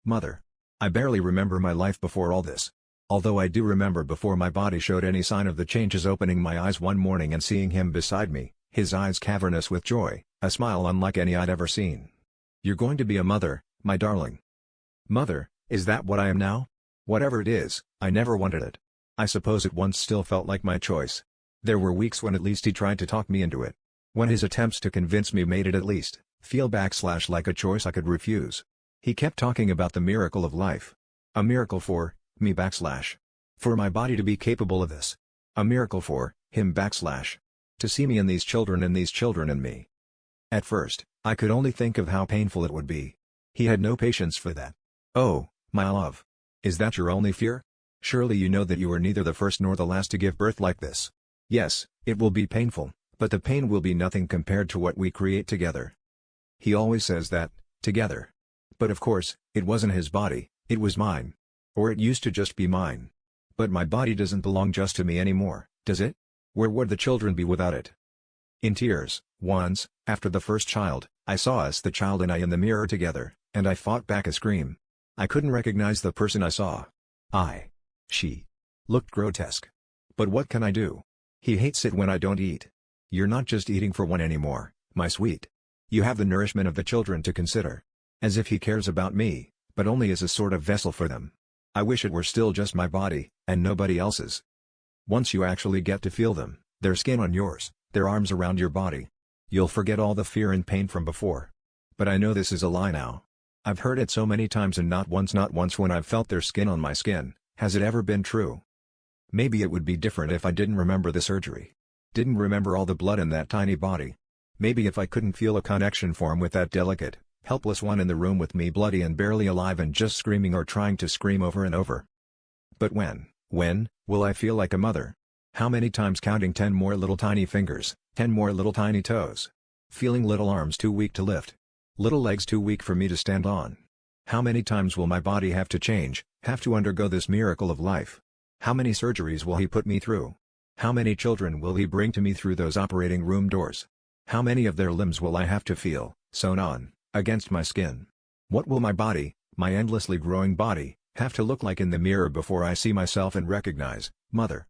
Mother. I barely remember my life before all this. Although I do remember before my body showed any sign of the changes, opening my eyes one morning and seeing him beside me, his eyes cavernous with joy, a smile unlike any I'd ever seen. You're going to be a mother, my darling. Mother, is that what I am now? Whatever it is, I never wanted it. I suppose it once still felt like my choice. There were weeks when at least he tried to talk me into it. When his attempts to convince me made it at least feel like a choice I could refuse. He kept talking about the miracle of life. A miracle for me for my body to be capable of this. A miracle for him to see me in these children and these children in me. At first, I could only think of how painful it would be. He had no patience for that. Oh, my love. Is that your only fear? Surely you know that you are neither the first nor the last to give birth like this. Yes, it will be painful, but the pain will be nothing compared to what we create together. He always says that, together. But of course, it wasn't his body, it was mine. Or it used to just be mine. But my body doesn't belong just to me anymore, does it? Where would the children be without it? In tears, once, after the first child, I saw us, the child and I, in the mirror together, and I fought back a scream. I couldn't recognize the person I saw. She looked grotesque. But what can I do? He hates it when I don't eat. You're not just eating for one anymore, my sweet. You have the nourishment of the children to consider. As if he cares about me, but only as a sort of vessel for them. I wish it were still just my body, and nobody else's. Once you actually get to feel them, their skin on yours, their arms around your body, you'll forget all the fear and pain from before. But I know this is a lie now. I've heard it so many times, and not once when I've felt their skin on my skin, has it ever been true. Maybe it would be different if I didn't remember the surgery. Didn't remember all the blood in that tiny body. Maybe if I couldn't feel a connection form with that delicate, helpless one in the room with me, bloody and barely alive and just screaming or trying to scream over and over. But when will I feel like a mother? How many times, counting 10 more little tiny fingers, 10 more little tiny toes? Feeling little arms too weak to lift. Little legs too weak for me to stand on. How many times will my body have to change, have to undergo this miracle of life? How many surgeries will he put me through? How many children will he bring to me through those operating room doors? How many of their limbs will I have to feel, sewn on, against my skin? What will my body, my endlessly growing body, have to look like in the mirror before I see myself and recognize, Mother?